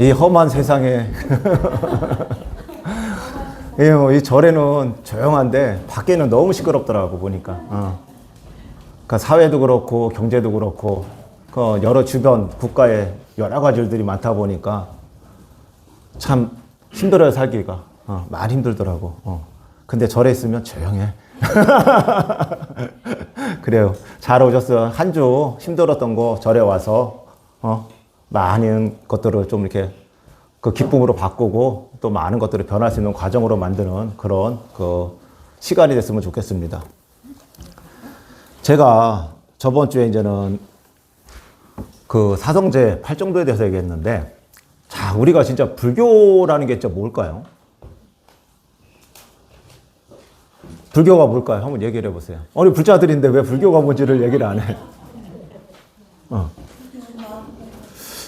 이 험한 세상에 이 절에는 조용한데 밖에는 너무 시끄럽더라고 보니까. 그러니까 사회도 그렇고 경제도 그렇고 그 여러 주변 국가에 여러 가지 일들이 많다 보니까 참 힘들어요 살기가. 많이 힘들더라고. 근데 절에 있으면 조용해. 그래요. 잘 오셨어요. 한 주 힘들었던 거 절에 와서 많은 것들을 좀 이렇게 그 기쁨으로 바꾸고 또 많은 것들을 변할 수 있는 과정으로 만드는 그런 그 시간이 됐으면 좋겠습니다. 제가 저번 주에 이제는 그 사성제 팔정도에 대해서 얘기했는데, 자, 우리가 진짜 불교라는 게 진짜 뭘까요? 불교가 뭘까요? 한번 얘기를 해보세요. 우리 불자들인데 왜 불교가 뭔지를 얘기를 안 해?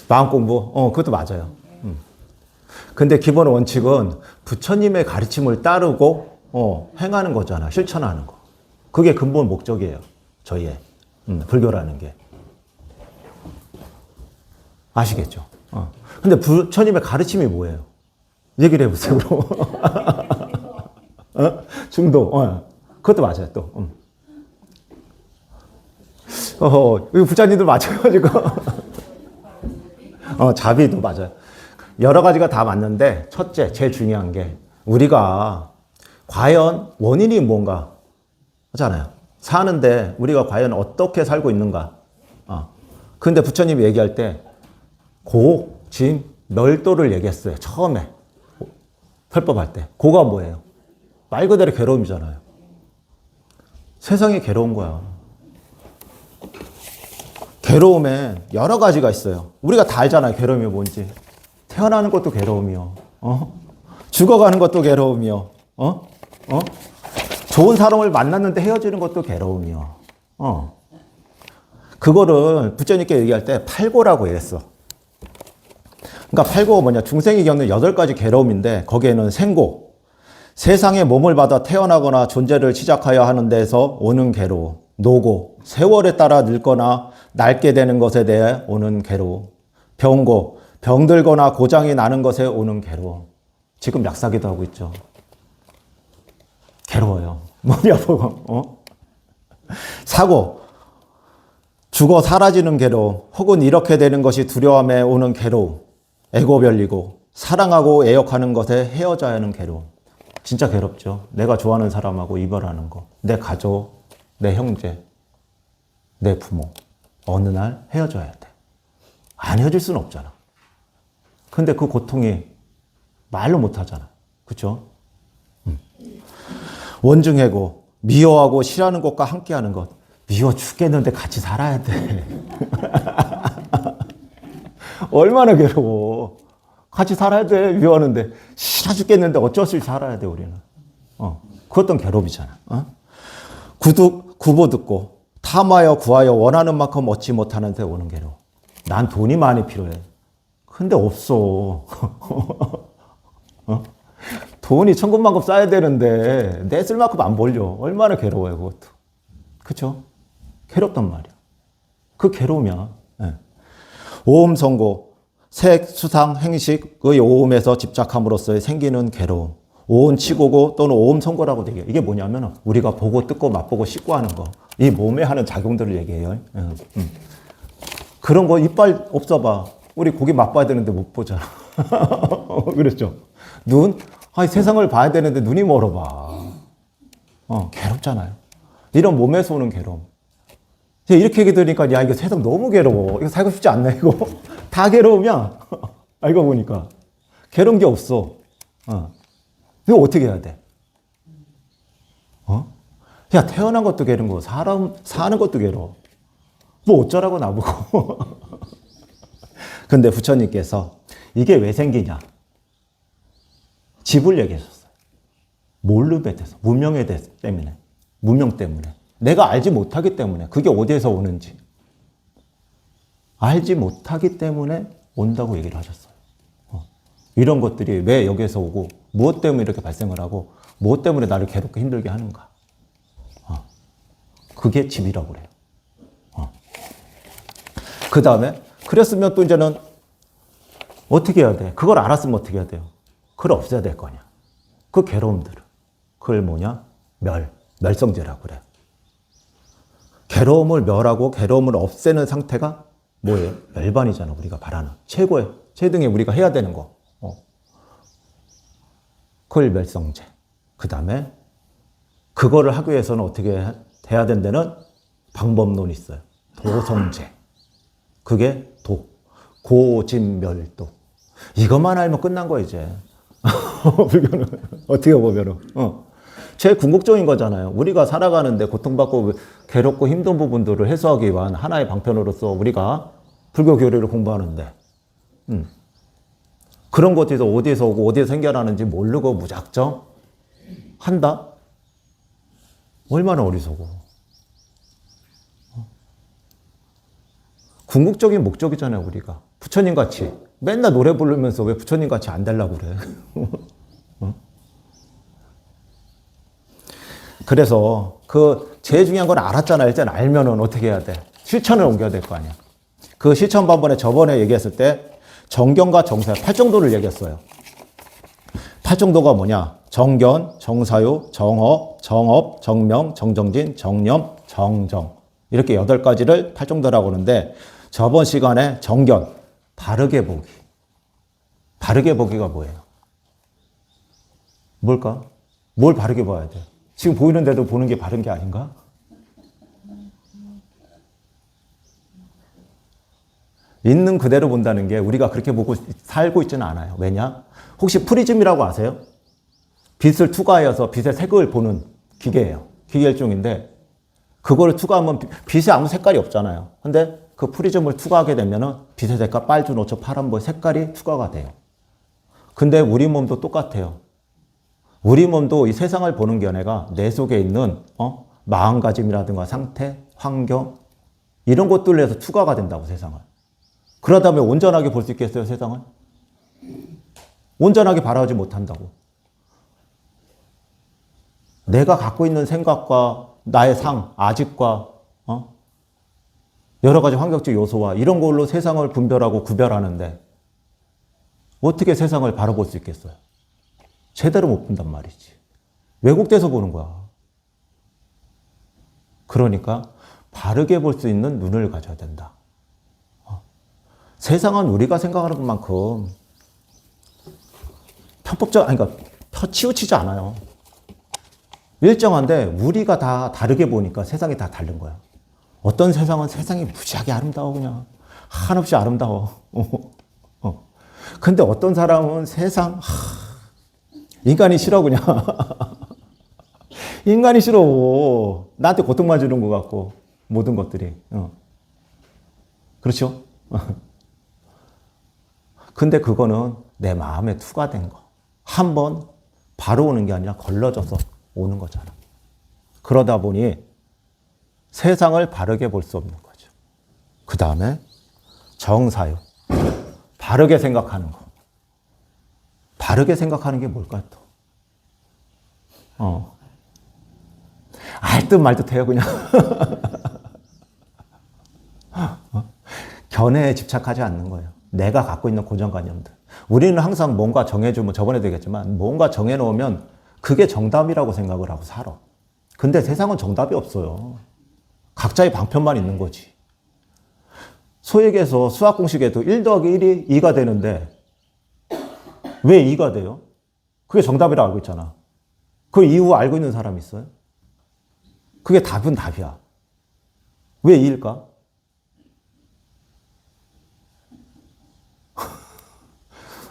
마음 공부? 그것도 맞아요. 근데 기본 원칙은 부처님의 가르침을 따르고 행하는 거잖아. 실천하는 거. 그게 근본 목적이에요. 저희의 불교라는 게. 아시겠죠? 근데 부처님의 가르침이 뭐예요? 얘기를 해보세요. 중도. 그것도 맞아요. 또. 이거 부자님들 마찬가지고. 자비도 맞아요. 여러 가지가 다 맞는데 첫째, 제일 중요한 게 우리가 과연 원인이 뭔가 하잖아요. 사는데 우리가 과연 어떻게 살고 있는가. 근데 부처님이 얘기할 때 고, 진, 멸도를 얘기했어요. 처음에 설법할 때. 고가 뭐예요? 말 그대로 괴로움이잖아요. 세상이 괴로운 거야. 괴로움엔 여러 가지가 있어요. 우리가 다 알잖아요. 괴로움이 뭔지. 태어나는 것도 괴로움이요. 죽어가는 것도 괴로움이요. 좋은 사람을 만났는데 헤어지는 것도 괴로움이요. 그거를 부처님께 얘기할 때 팔고라고 했어. 그러니까 팔고가 뭐냐? 중생이 겪는 8가지 괴로움인데 거기에는 생고, 세상에 몸을 받아 태어나거나 존재를 시작하여 하는 데서 오는 괴로움, 노고, 세월에 따라 늙거나 낡게 되는 것에 대해 오는 괴로움, 병고, 병들거나 고장이 나는 것에 오는 괴로움. 지금 약사기도 하고 있죠. 괴로워요. 몸이 아프고. 사고, 죽어 사라지는 괴로움, 혹은 이렇게 되는 것이 두려움에 오는 괴로움, 애고 별리고 사랑하고 애역하는 것에 헤어져야 하는 괴로움. 진짜 괴롭죠. 내가 좋아하는 사람하고 이별하는 거, 내 가족, 내 형제, 내 부모, 어느 날 헤어져야 돼. 안 헤어질 수는 없잖아. 근데 그 고통이 말로 못 하잖아. 그쵸? 원중해고, 미워하고 싫어하는 것과 함께하는 것. 미워 죽겠는데 같이 살아야 돼. 얼마나 괴로워. 같이 살아야 돼. 미워하는데. 싫어 죽겠는데 어쩔 수 없이 살아야 돼, 우리는. 그것도 괴롭이잖아. 구보 듣고, 탐하여 구하여 원하는 만큼 얻지 못하는 데 오는 괴로움. 난 돈이 많이 필요해. 근데 없어. 돈이 천금만큼 쌓여야 되는데 내 쓸 만큼 안 벌려. 얼마나 괴로워요, 그것도. 그쵸? 괴롭단 말이야. 그 괴로움이야. 네. 오음 선고, 색, 수상, 행식의 오음에서 집착함으로써 생기는 괴로움. 오음 치고고 또는 오음 선고라고 얘기해요. 이게 뭐냐면 우리가 보고 뜯고 맛보고 씻고 하는 거. 이 몸에 하는 작용들을 얘기해요. 그런 거 이빨 없어봐. 우리 고기 맛봐야 되는데 못 보잖아. 그렇죠? 눈? 아니, 세상을 봐야 되는데 눈이 멀어봐. 괴롭잖아요. 이런 몸에서 오는 괴로움. 이렇게 얘기 들으니까, 야, 이거 세상 너무 괴로워. 이거 살고 싶지 않네, 이거. 다 괴로움이야. 알고 보니까. 괴로운 게 없어. 이거 어떻게 해야 돼? 야, 태어난 것도 괴로운 거, 사람 사는 것도 괴로워. 뭐 어쩌라고 나보고. 근데 부처님께서 이게 왜 생기냐? 집을 얘기하셨어요. 모름에 대해서, 문명에 대해서 때문에. 문명 때문에. 내가 알지 못하기 때문에. 그게 어디에서 오는지. 알지 못하기 때문에 온다고 얘기를 하셨어요. 이런 것들이 왜 여기에서 오고, 무엇 때문에 이렇게 발생을 하고, 무엇 때문에 나를 괴롭게 힘들게 하는가. 그게 집이라고 그래요. 그 다음에, 그랬으면 또 이제는 어떻게 해야 돼? 그걸 알았으면 어떻게 해야 돼요? 그걸 없애야 될 거냐? 그 괴로움들을. 그걸 뭐냐? 멸성제라고 그래요. 괴로움을 멸하고 괴로움을 없애는 상태가 뭐예요? 멸반이잖아. 우리가 바라는. 최등에 우리가 해야 되는 거. 그걸 멸성제. 그 다음에 그거를 하기 위해서는 어떻게 해야 된다는 방법론이 있어요. 도성제. 그게 고진멸도. 이것만 알면 끝난 거야, 이제. 불교는. 어떻게 보면은. 제일 궁극적인 거잖아요. 우리가 살아가는데 고통받고 괴롭고 힘든 부분들을 해소하기 위한 하나의 방편으로서 우리가 불교 교리를 공부하는데, 그런 것들이 어디에서 오고 어디에서 생겨나는지 모르고 무작정 한다? 얼마나 어리석어. 궁극적인 목적이잖아요, 우리가. 부처님 같이. 맨날 노래 부르면서 왜 부처님 같이 안 되려고 그래. 그래서 제일 중요한 건 알았잖아요. 일단 알면은 어떻게 해야 돼? 실천을 옮겨야 될 거 아니야. 그 실천 방법에 저번에 얘기했을 때 정견과 정사요. 8정도를 얘기했어요. 8정도가 뭐냐? 정견, 정사유, 정업, 정명, 정정진, 정념, 정정. 이렇게 8가지를 8정도라고 하는데 저번 시간에 정견, 바르게 보기. 바르게 보기가 뭐예요? 뭘까? 뭘 바르게 봐야 돼? 지금 보이는데도 보는 게 바른 게 아닌가? 있는 그대로 본다는 게 우리가 그렇게 보고 살고 있지는 않아요. 왜냐? 혹시 프리즘이라고 아세요? 빛을 투과하여서 빛의 색을 보는 기계예요. 기계 일종인데 그거를 투과하면 빛에 아무 색깔이 없잖아요. 근데 그 프리즘을 투과하게 되면은 빛의 색깔 빨주, 노초, 파란 뭐 색깔이 투과가 돼요. 근데 우리 몸도 똑같아요. 우리 몸도 이 세상을 보는 견해가 내 속에 있는 마음가짐이라든가 상태, 환경 이런 것들로 해서 투과가 된다고 세상을. 그러다면 온전하게 볼 수 있겠어요, 세상을? 온전하게 바라보지 못한다고. 내가 갖고 있는 생각과 나의 아직과 여러 가지 환경적 요소와 이런 걸로 세상을 분별하고 구별하는데 어떻게 세상을 바라볼 수 있겠어요? 제대로 못 본단 말이지. 왜곡돼서 보는 거야. 그러니까 바르게 볼 수 있는 눈을 가져야 된다. 세상은 우리가 생각하는 것만큼 그러니까 치우치지 않아요. 일정한데 우리가 다 다르게 보니까 세상이 다 다른 거야. 어떤 세상은 세상이 무지하게 아름다워 그냥. 한없이 아름다워. 근데 어떤 사람은 세상 인간이 싫어 그냥. 인간이 싫어. 나한테 고통만 주는 것 같고 모든 것들이. 그렇죠? 근데 그거는 내 마음에 투과된 거. 한번 바로 오는 게 아니라 걸러져서 오는 거잖아. 그러다 보니 세상을 바르게 볼 수 없는 거죠. 그 다음에 정사유. 바르게 생각하는 거. 바르게 생각하는 게 뭘까요, 또? 알 듯 말 듯 해요, 그냥. 견해에 집착하지 않는 거예요. 내가 갖고 있는 고정관념들. 우리는 항상 뭔가 정해주면, 저번에도 얘기했지만, 뭔가 정해놓으면 그게 정답이라고 생각을 하고 살아. 근데 세상은 정답이 없어요. 각자의 방편만 있는 거지. 소위 얘기해서 수학 공식에도 1 더하기 1이 2가 되는데, 왜 2가 돼요? 그게 정답이라고 알고 있잖아. 그 이유 알고 있는 사람 있어요? 그게 답은 답이야. 왜 2일까?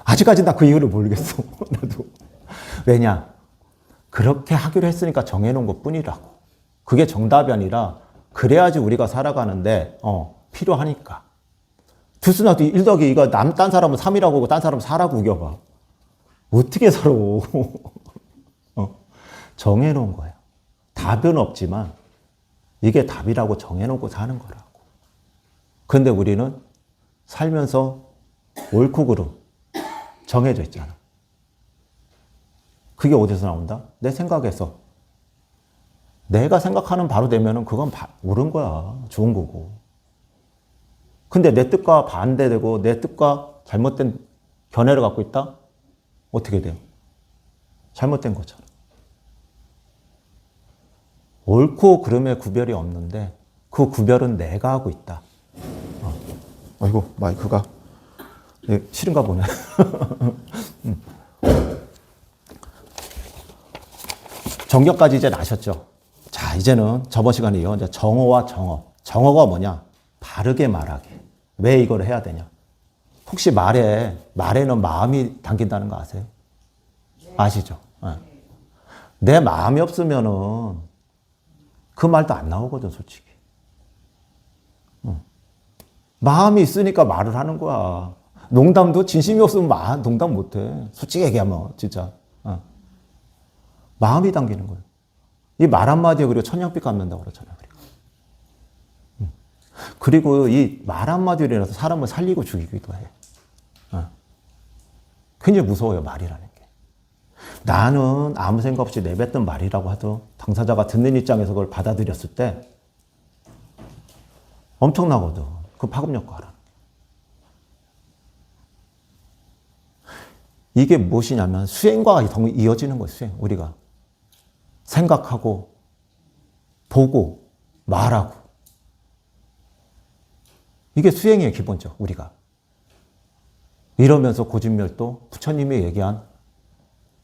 아직까지 나 그 이유를 모르겠어. 나도. 왜냐? 그렇게 하기로 했으니까 정해놓은 것 뿐이라고. 그게 정답이 아니라 그래야지 우리가 살아가는데 필요하니까. 두수나도 1 더하기 2가 딴 사람은 3이라고 하고 딴 사람은 4라고 우겨봐. 어떻게 살아? 정해놓은 거야. 답은 없지만 이게 답이라고 정해놓고 사는 거라고. 근데 우리는 살면서 옳고 그름 정해져 있잖아. 그게 어디서 나온다? 내 생각에서. 내가 생각하는 바로 되면은 그건 옳은 거야. 좋은 거고. 근데 내 뜻과 반대되고 내 뜻과 잘못된 견해를 갖고 있다? 어떻게 돼요? 잘못된 거잖아. 옳고 그름의 구별이 없는데 그 구별은 내가 하고 있다. 아이고 마이크가 싫은가 보네. 정격까지 이제 나셨죠. 자, 이제는 저번 시간에 이어 이제 정어와 정어. 정어가 뭐냐? 바르게 말하기. 왜 이걸 해야 되냐? 혹시 말에는 마음이 담긴다는 거 아세요? 아시죠? 네. 내 마음이 없으면은 그 말도 안 나오거든, 솔직히. 마음이 있으니까 말을 하는 거야. 농담도 진심이 없으면 농담 못 해. 솔직히 얘기하면, 진짜. 마음이 담기는 거예요. 이 말 한마디에 그리고 천냥빛 갚는다고 그러잖아요. 그리고 이 말 한마디로 인해서 사람을 살리고 죽이기도 해. 굉장히 무서워요, 말이라는 게. 나는 아무 생각 없이 내뱉던 말이라고 해도 당사자가 듣는 입장에서 그걸 받아들였을 때 엄청나거든. 그 파급력과 이게 무엇이냐면 수행과 이어지는 거예요. 수행. 우리가 생각하고 보고 말하고 이게 수행이에요. 기본적 우리가. 이러면서 고진멸도 부처님이 얘기한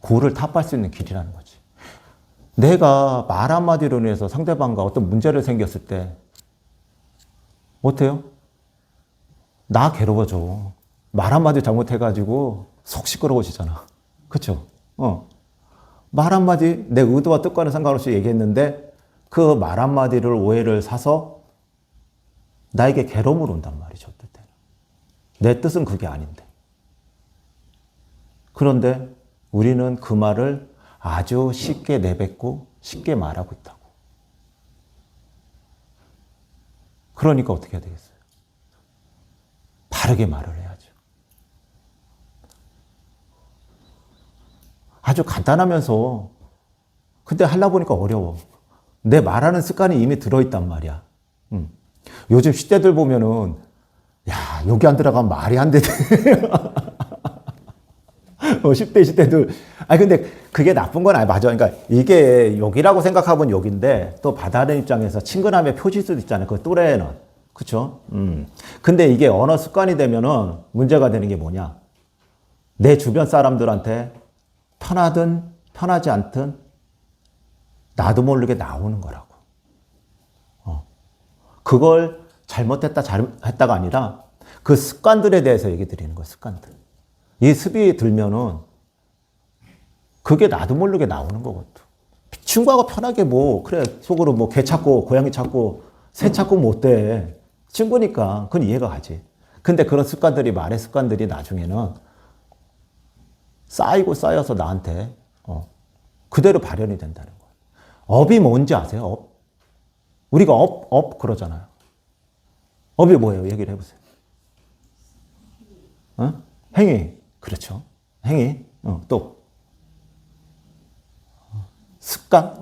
고를 타파할 수 있는 길이라는 거지. 내가 말 한마디로 인해서 상대방과 어떤 문제를 생겼을 때 어때요? 나 괴로워져. 말 한마디 잘못해가지고 속 시끄러워지잖아. 그쵸? 말 한마디 내 의도와 뜻과는 상관없이 얘기했는데 그 말 한마디를 오해를 사서 나에게 괴로움을 온단 말이죠. 어떨 때는. 내 뜻은 그게 아닌데. 그런데 우리는 그 말을 아주 쉽게 내뱉고 쉽게 말하고 있다고. 그러니까 어떻게 해야 되겠어요? 바르게 말을 해야죠. 아주 간단하면서 근데 하려고 보니까 어려워. 내 말하는 습관이 이미 들어있단 말이야. 요즘 10대들 보면은 야 여기 안 들어가면 말이 안 되대. 10대, 20대들. 근데 그게 나쁜 건 아니야. 맞아. 그러니까 이게 욕이라고 생각하면 욕인데 또 받아들이는 입장에서 친근함의 표시일 수도 있잖아요. 그 또래는. 그쵸? 근데 이게 언어 습관이 되면은 문제가 되는 게 뭐냐. 내 주변 사람들한테 편하든 편하지 않든 나도 모르게 나오는 거라고. 그걸 잘못했다, 잘했다가 아니라 그 습관들에 대해서 얘기 드리는 거예요. 습관들. 이 습이 들면은 그게 나도 모르게 나오는 거거든. 친구하고 편하게 그래, 속으로 개 찾고, 고양이 찾고, 새 찾고 못 돼. 친구니까. 그건 이해가 가지. 근데 그런 습관들이, 말의 습관들이 나중에는 쌓이고 쌓여서 나한테, 그대로 발현이 된다는 거예요. 업이 뭔지 아세요? 업? 우리가 업 그러잖아요. 업이 뭐예요? 얘기를 해보세요. 행위. 그렇죠. 행위. 또. 습관.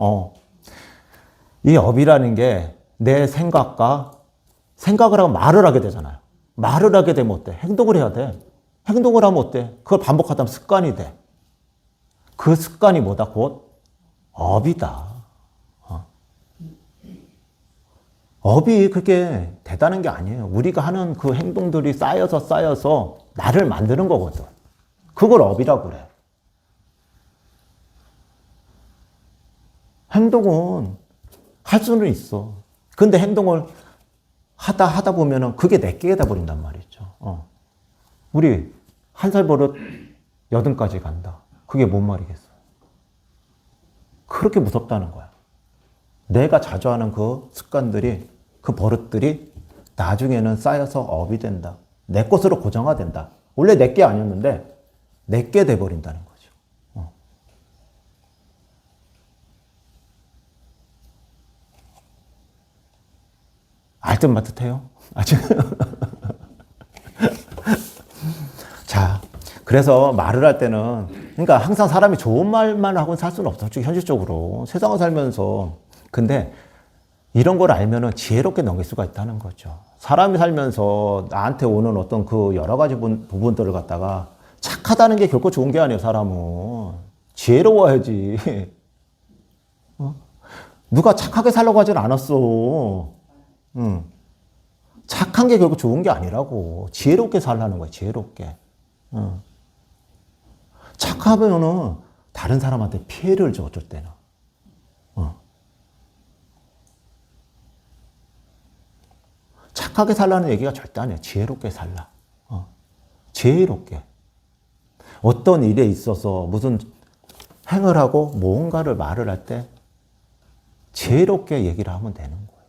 이 업이라는 게 내 생각을 하고 말을 하게 되잖아요. 말을 하게 되면 어때? 행동을 해야 돼. 행동을 하면 어때? 그걸 반복하다 보면 습관이 돼. 그 습관이 뭐다? 곧 업이다. 업이 그렇게 대단한 게 아니에요. 우리가 하는 그 행동들이 쌓여서 나를 만드는 거거든. 그걸 업이라고 그래. 행동은 할 수는 있어. 근데 행동을 하다 보면은 그게 내게 돼 버린단 말이죠. 우리 1살 버릇 8까지 간다. 그게 뭔 말이겠어요? 그렇게 무섭다는 거야. 내가 자주 하는 그 습관들이, 그 버릇들이 나중에는 쌓여서 업이 된다. 내 것으로 고정화된다. 원래 내게 아니었는데 내게 돼버린다는 거죠. 알듯 말듯해요. 아직. 자, 그래서 말을 할 때는, 그러니까 항상 사람이 좋은 말만 하고 살 수는 없어. 현실적으로. 세상을 살면서. 근데 이런 걸 알면은 지혜롭게 넘길 수가 있다는 거죠. 사람이 살면서 나한테 오는 어떤 그 여러 가지 부분들을 갖다가 착하다는 게 결코 좋은 게 아니에요, 사람은. 지혜로워야지. 어? 누가 착하게 살라고 하진 않았어. 응. 착한 게 결국 좋은 게 아니라고. 지혜롭게 살라는 거야, 지혜롭게. 응. 착하면은 다른 사람한테 피해를 줘, 어쩔 때는. 착하게 살라는 얘기가 절대 아니에요. 지혜롭게 살라. 지혜롭게. 어떤 일에 있어서 무슨 행을 하고 뭔가를 말을 할 때 지혜롭게 얘기를 하면 되는 거예요.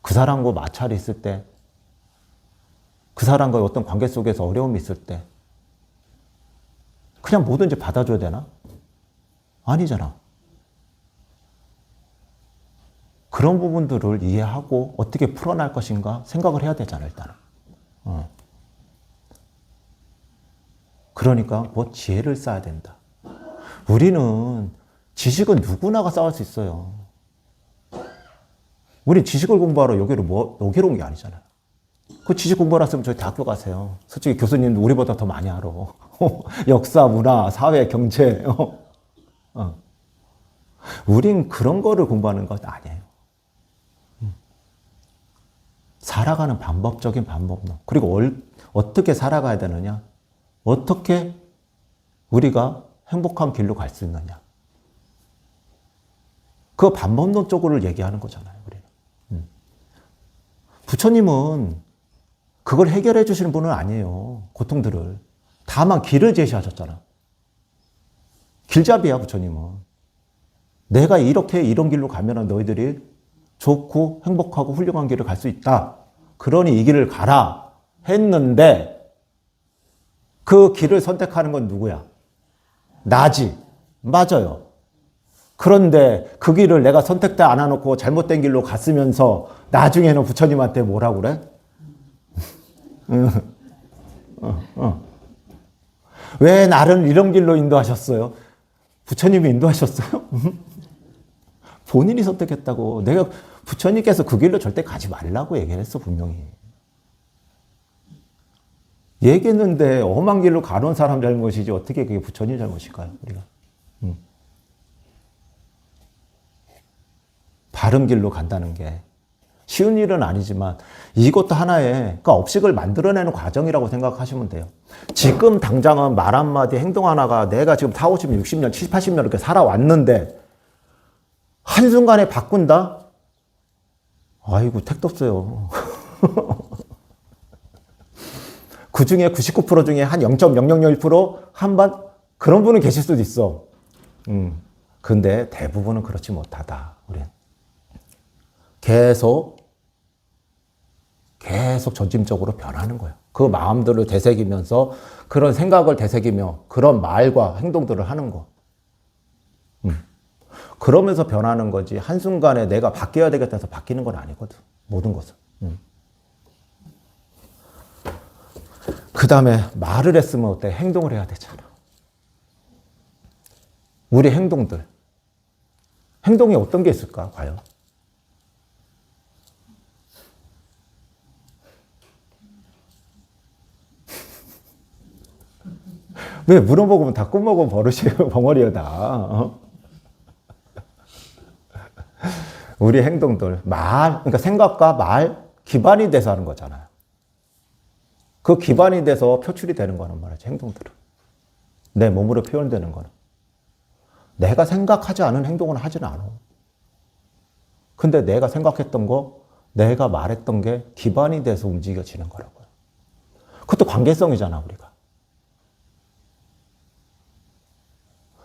그 사람과 마찰이 있을 때, 그 사람과의 어떤 관계 속에서 어려움이 있을 때 그냥 뭐든지 받아줘야 되나? 아니잖아. 그런 부분들을 이해하고 어떻게 풀어날 것인가 생각을 해야 되잖아, 일단은. 그러니까 뭐 지혜를 쌓아야 된다. 우리는 지식은 누구나가 쌓을 수 있어요. 우리 지식을 공부하러 여기로 온 게 아니잖아요. 그 지식 공부하러 왔으면 저희 대학교 가세요. 솔직히 교수님도 우리보다 더 많이 알아. 역사, 문화, 사회, 경제. 우린 그런 거를 공부하는 것 아니에요. 살아가는 방법적인 방법론. 그리고 어떻게 살아가야 되느냐. 어떻게 우리가 행복한 길로 갈 수 있느냐. 그 방법론 쪽으로 얘기하는 거잖아요, 우리는. 부처님은 그걸 해결해 주시는 분은 아니에요. 고통들을. 다만 길을 제시하셨잖아. 길잡이야, 부처님은. 내가 이렇게 이런 길로 가면 너희들이 좋고 행복하고 훌륭한 길을 갈 수 있다. 그러니 이 길을 가라. 했는데 그 길을 선택하는 건 누구야? 나지. 맞아요. 그런데 그 길을 내가 선택도 안 해놓고 잘못된 길로 갔으면서 나중에는 부처님한테 뭐라고 그래? 왜 나를 이런 길로 인도하셨어요? 부처님이 인도하셨어요? 본인이 선택했다고. 내가 부처님께서 그 길로 절대 가지 말라고 얘기했어, 분명히. 얘기했는데 험한 길로 가는 사람 잘못이지 어떻게 그게 부처님 잘못일까요, 우리가? 바른 길로 간다는 게 쉬운 일은 아니지만 이것도 하나의 그러니까 업식을 만들어내는 과정이라고 생각하시면 돼요. 지금 당장은 말 한마디 행동 하나가 내가 지금 40, 50년, 60년, 70, 80년 이렇게 살아왔는데 한순간에 바꾼다? 아이고 택도 없어요. 그 중에 99% 중에 한 0.0001% 한반 그런 분은 계실 수도 있어. 근데 대부분은 그렇지 못하다. 우리는. 계속 점진적으로 변하는 거예요. 그 마음들을 되새기면서 그런 생각을 되새기며 그런 말과 행동들을 하는 거. 그러면서 변하는 거지 한순간에 내가 바뀌어야 되겠다 해서 바뀌는 건 아니거든. 모든 것은. 그 다음에 말을 했으면 어때? 행동을 해야 되잖아. 우리 행동들. 행동에 어떤 게 있을까? 과연? 왜 물어보면 다 꿈먹은 버릇이에요, 벙어리야 다. 우리 행동들, 그러니까 생각과 말 기반이 돼서 하는 거잖아요. 그 기반이 돼서 표출이 되는 거는 말이지, 행동들은. 내 몸으로 표현되는 거는. 내가 생각하지 않은 행동은 하지는 않아. 근데 내가 생각했던 거, 내가 말했던 게 기반이 돼서 움직여지는 거라고요. 그것도 관계성이잖아, 우리가.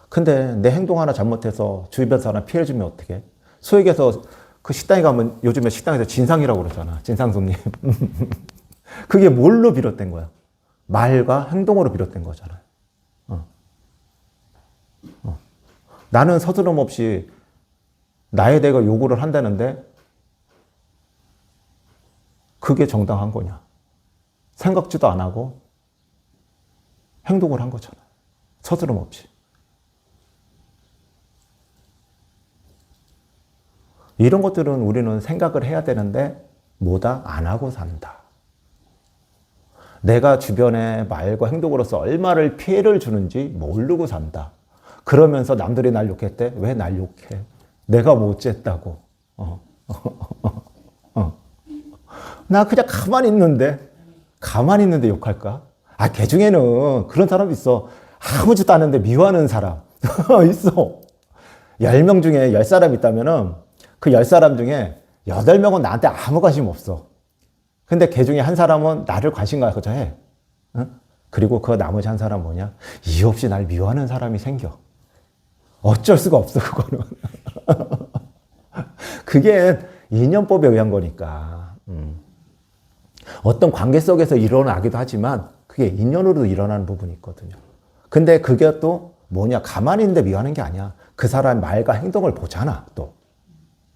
근데 내 행동 하나 잘못해서 주변 사람 피해 주면 어떡해? 소액에서 그 식당에 가면 요즘에 식당에서 진상이라고 그러잖아. 진상 손님. 그게 뭘로 비롯된 거야? 말과 행동으로 비롯된 거잖아요. 나는 서두름 없이 나에 대해 요구를 한다는데 그게 정당한 거냐? 생각지도 안 하고 행동을 한 거잖아요. 서두름 없이. 이런 것들은 우리는 생각을 해야 되는데 뭐다? 안 하고 산다. 내가 주변에 말과 행동으로서 얼마를 피해를 주는지 모르고 산다. 그러면서 남들이 날 욕했대? 왜 날 욕해? 내가 뭐 어쨌다고. 나 그냥 가만히 있는데 욕할까? 아, 걔 중에는 그런 사람 있어. 아무 짓도 안 했는데 미워하는 사람. 있어. 10명 중에 10사람 있다면은 그 10사람 중에 8명은 나한테 아무 관심 없어. 근데 걔 중에 한 사람은 나를 관심 갖고자 해. 그리고 그 나머지 한 사람은 뭐냐? 이유 없이 날 미워하는 사람이 생겨. 어쩔 수가 없어, 그거는. 그게 인연법에 의한 거니까. 어떤 관계 속에서 일어나기도 하지만 그게 인연으로도 일어나는 부분이 있거든요. 근데 그게 또 뭐냐? 가만히 있는데 미워하는 게 아니야. 그 사람의 말과 행동을 보잖아, 또.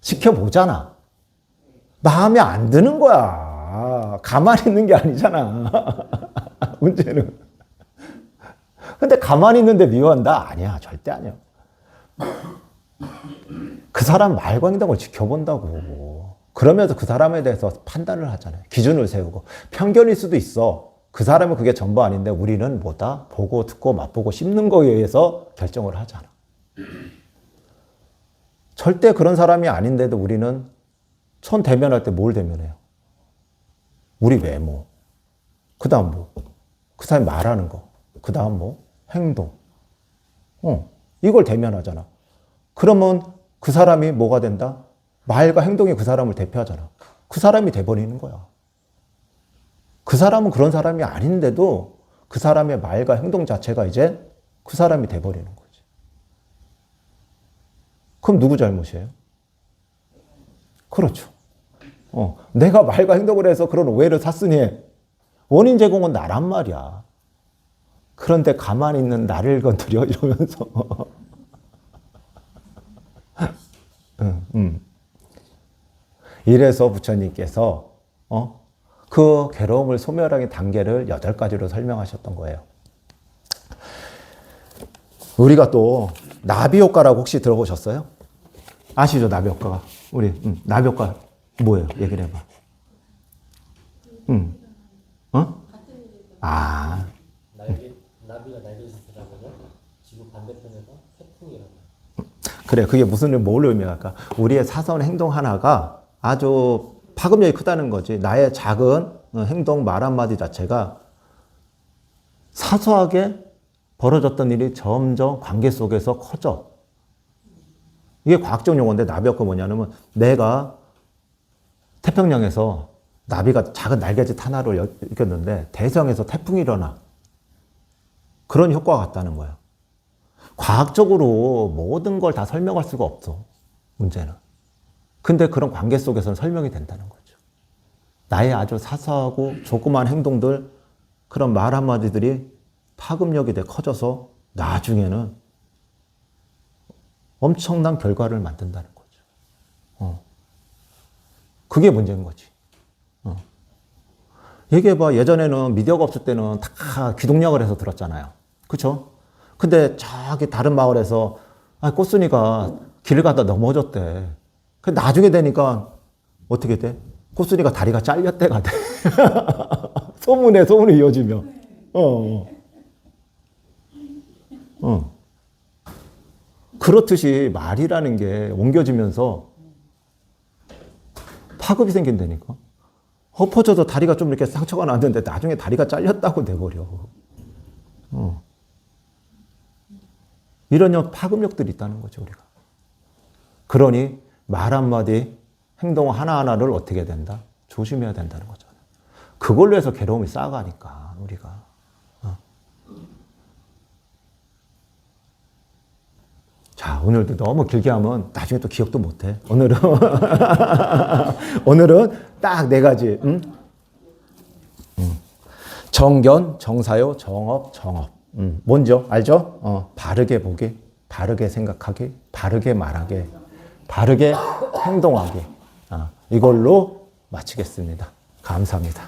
지켜보잖아. 마음에 안 드는 거야. 가만히 있는 게 아니잖아. 문제는. 근데 가만히 있는데 미워한다? 아니야. 절대 아니야. 그 사람 말과 행동을 지켜본다고. 그러면서 그 사람에 대해서 판단을 하잖아요. 기준을 세우고. 편견일 수도 있어. 그 사람은 그게 전부 아닌데 우리는 뭐다? 보고 듣고 맛보고 씹는 거에 의해서 결정을 하잖아. 절대 그런 사람이 아닌데도 우리는 손 대면할 때 뭘 대면해요? 우리 외모. 그 다음 뭐? 그 사람이 말하는 거. 그 다음 뭐? 행동. 이걸 대면하잖아. 그러면 그 사람이 뭐가 된다? 말과 행동이 그 사람을 대표하잖아. 그 사람이 돼버리는 거야. 그 사람은 그런 사람이 아닌데도 그 사람의 말과 행동 자체가 이제 그 사람이 돼버리는 거지. 그럼 누구 잘못이에요? 그렇죠. 내가 말과 행동을 해서 그런 오해를 샀으니 원인 제공은 나란 말이야. 그런데 가만히 있는 나를 건드려 이러면서 이래서 부처님께서 그 괴로움을 소멸하는 단계를 8가지로 설명하셨던 거예요. 우리가 또 나비 효과라고 혹시 들어보셨어요? 아시죠? 나비 효과가. 우리 나비 효과 뭐예요? 얘기를 해봐. 아. 나비가 날개짓을 지구 반대편에서 태풍이 일어나. 그래, 그게 무슨 뭘 의미할까? 우리의 사소한 행동 하나가 아주 파급력이 크다는 거지. 나의 작은 행동, 말 한마디 자체가 사소하게 벌어졌던 일이 점점 관계 속에서 커져. 이게 과학적 용어인데 나비효과 뭐냐면 내가 태평양에서 나비가 작은 날개짓 하나를 일으켰는데 대서양에서 태풍이 일어나. 그런 효과가 같다는 거야. 과학적으로 모든 걸 다 설명할 수가 없어. 문제는. 근데 그런 관계 속에서는 설명이 된다는 거죠. 나의 아주 사소하고 조그만 행동들, 그런 말 한마디들이 파급력이 돼 커져서 나중에는 엄청난 결과를 만든다는 거죠. 그게 문제인 거지. 얘기해봐. 예전에는 미디어가 없을 때는 다 기동력을 해서 들었잖아요. 그쵸? 근데 저기 다른 마을에서 꽃순이가 길을 가다 넘어졌대. 근데 나중에 되니까 어떻게 돼? 꽃순이가 다리가 잘렸대가 돼. 소문이 이어지며. 그렇듯이 말이라는 게 옮겨지면서 파급이 생긴다니까. 엎어져서 다리가 좀 이렇게 상처가 났는데 나중에 다리가 잘렸다고 돼버려. 이런 파급력들이 있다는 거죠, 우리가. 그러니 말 한마디, 행동 하나하나를 어떻게 된다? 조심해야 된다는 거잖아요. 그걸로 해서 괴로움이 쌓아가니까, 우리가. 자, 오늘도 너무 길게 하면 나중에 또 기억도 못해. 오늘은 딱 4가지. 정견, 정사요, 정업, 정업. 뭔죠? 알죠? 바르게 보기, 바르게 생각하기, 바르게 말하기, 바르게 행동하기. 이걸로 마치겠습니다. 감사합니다.